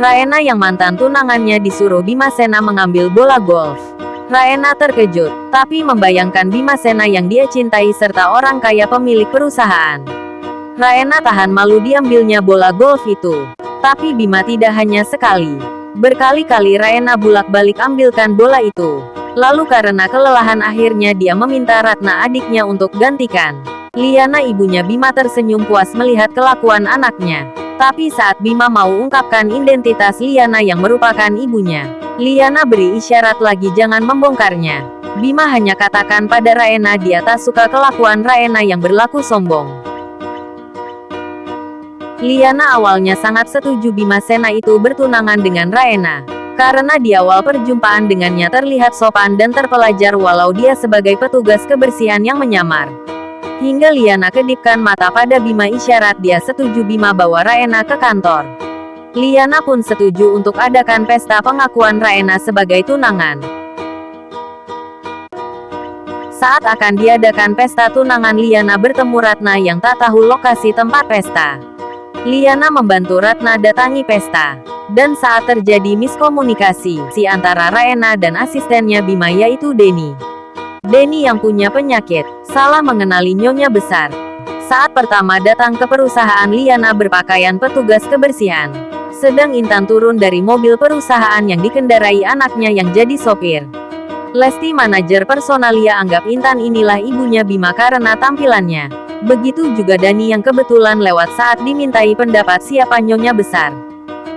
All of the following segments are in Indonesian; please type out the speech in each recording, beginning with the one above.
Raena yang mantan tunangannya disuruh Bimasena mengambil bola golf. Raena terkejut, tapi membayangkan Bimasena yang dia cintai serta orang kaya pemilik perusahaan. Raena tahan malu diambilnya bola golf itu. Tapi Bima tidak hanya sekali. Berkali-kali Raena bolak-balik ambilkan bola itu. Lalu karena kelelahan akhirnya dia meminta Ratna adiknya untuk gantikan. Liana ibunya Bima tersenyum puas melihat kelakuan anaknya. Tapi saat Bima mau ungkapkan identitas Liana yang merupakan ibunya, Liana beri isyarat lagi jangan membongkarnya. Bima hanya katakan pada Raena dia tak suka kelakuan Raena yang berlaku sombong. Liana awalnya sangat setuju Bimasena itu bertunangan dengan Raena. Karena di awal perjumpaan dengannya terlihat sopan dan terpelajar walau dia sebagai petugas kebersihan yang menyamar. Hingga Liana kedipkan mata pada Bima isyarat dia setuju Bima bawa Raena ke kantor. Liana pun setuju untuk adakan pesta pengakuan Raena sebagai tunangan. Saat akan diadakan pesta tunangan Liana bertemu Ratna yang tak tahu lokasi tempat pesta. Liana membantu Ratna datangi pesta. Dan saat terjadi miskomunikasi antara Raena dan asistennya Bima yaitu Denny. Denny yang punya penyakit, salah mengenali Nyonya Besar. Saat pertama datang ke perusahaan Liana berpakaian petugas kebersihan. Sedang Intan turun dari mobil perusahaan yang dikendarai anaknya yang jadi sopir. Lesti manajer personalia anggap Intan inilah ibunya Bima karena tampilannya. Begitu juga Dani yang kebetulan lewat saat dimintai pendapat siapa Nyonya Besar.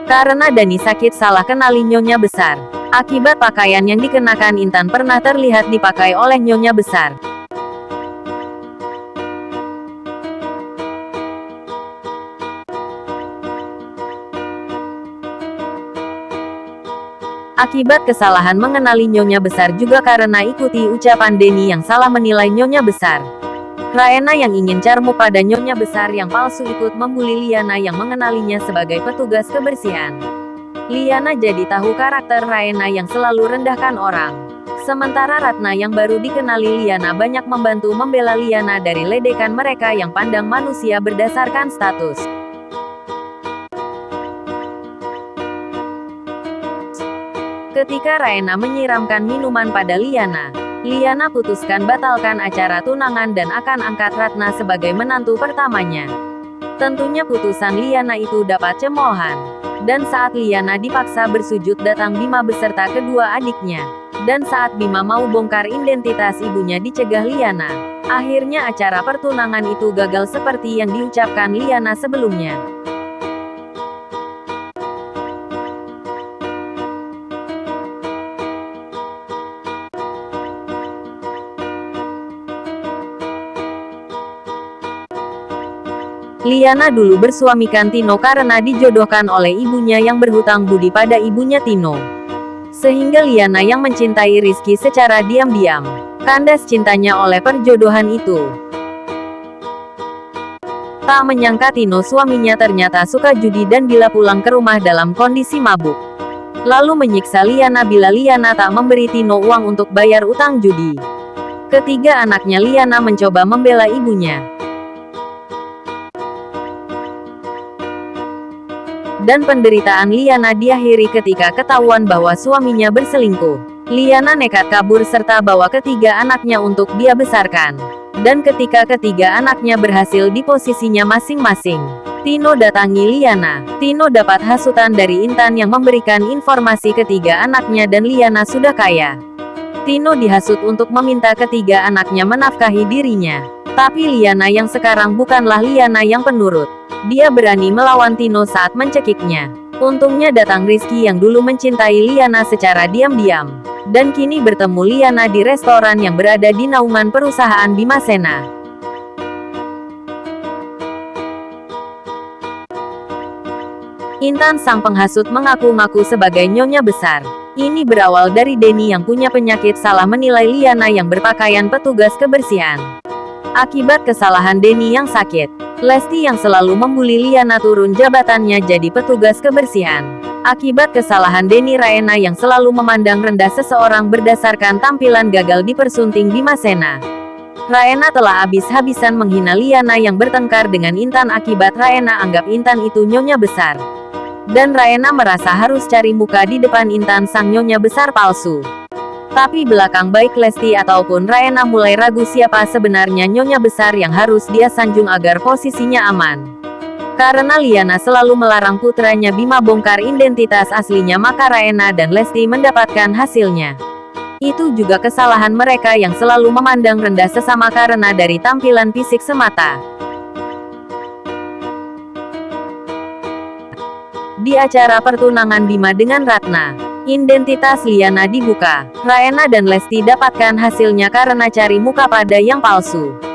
Karena Dani sakit salah kenali Nyonya Besar. Akibat pakaian yang dikenakan Intan pernah terlihat dipakai oleh Nyonya Besar. Akibat kesalahan mengenali Nyonya Besar juga karena ikuti ucapan Denny yang salah menilai Nyonya Besar. Raena yang ingin carmuk pada Nyonya Besar yang palsu ikut membuli Liana yang mengenalinya sebagai petugas kebersihan. Liana jadi tahu karakter Raena yang selalu rendahkan orang. Sementara Ratna yang baru dikenali Liana banyak membantu membela Liana dari ledekan mereka yang pandang manusia berdasarkan status. Ketika Raena menyiramkan minuman pada Liana, Liana putuskan batalkan acara tunangan dan akan angkat Ratna sebagai menantu pertamanya. Tentunya putusan Liana itu dapat cemoohan. Dan saat Liana dipaksa bersujud datang Bima beserta kedua adiknya. Dan saat Bima mau bongkar identitas ibunya dicegah Liana. Akhirnya acara pertunangan itu gagal seperti yang diucapkan Liana sebelumnya. Liana dulu bersuamikan Tino karena dijodohkan oleh ibunya yang berhutang budi pada ibunya Tino. Sehingga Liana yang mencintai Rizky secara diam-diam. Kandas cintanya oleh perjodohan itu. Tak menyangka Tino suaminya ternyata suka judi dan bila pulang ke rumah dalam kondisi mabuk. Lalu menyiksa Liana bila Liana tak memberi Tino uang untuk bayar utang judi. Ketiga anaknya Liana mencoba membela ibunya. Dan penderitaan Liana diakhiri ketika ketahuan bahwa suaminya berselingkuh. Liana nekat kabur serta bawa ketiga anaknya untuk dia besarkan. Dan ketika ketiga anaknya berhasil di posisinya masing-masing, Tino datangi Liana. Tino dapat hasutan dari Intan yang memberikan informasi ketiga anaknya dan Liana sudah kaya. Tino dihasut untuk meminta ketiga anaknya menafkahi dirinya. Tapi Liana yang sekarang bukanlah Liana yang penurut. Dia berani melawan Tino saat mencekiknya. Untungnya datang Rizky yang dulu mencintai Liana secara diam-diam. Dan kini bertemu Liana di restoran yang berada di naungan perusahaan Bimasena. Intan sang penghasut mengaku-ngaku sebagai Nyonya Besar. Ini berawal dari Denny yang punya penyakit salah menilai Liana yang berpakaian petugas kebersihan. Akibat kesalahan Denny yang sakit, Lesti yang selalu membuli Liana turun jabatannya jadi petugas kebersihan. Akibat kesalahan Denny, Raena yang selalu memandang rendah seseorang berdasarkan tampilan gagal dipersunting Bimasena. Raena telah habis-habisan menghina Liana yang bertengkar dengan Intan akibat Raena anggap Intan itu Nyonya Besar. Dan Raena merasa harus cari muka di depan Intan sang nyonya besar palsu. Tapi belakang baik Lesti ataupun Raena mulai ragu siapa sebenarnya nyonya besar yang harus dia sanjung agar posisinya aman. Karena Liana selalu melarang putranya Bima bongkar identitas aslinya, maka Raena dan Lesti mendapatkan hasilnya. Itu juga kesalahan mereka yang selalu memandang rendah sesama karena dari tampilan fisik semata. Di acara pertunangan Bima dengan Ratna, identitas Liana dibuka. Raena dan Lesti dapatkan hasilnya karena cari muka pada yang palsu.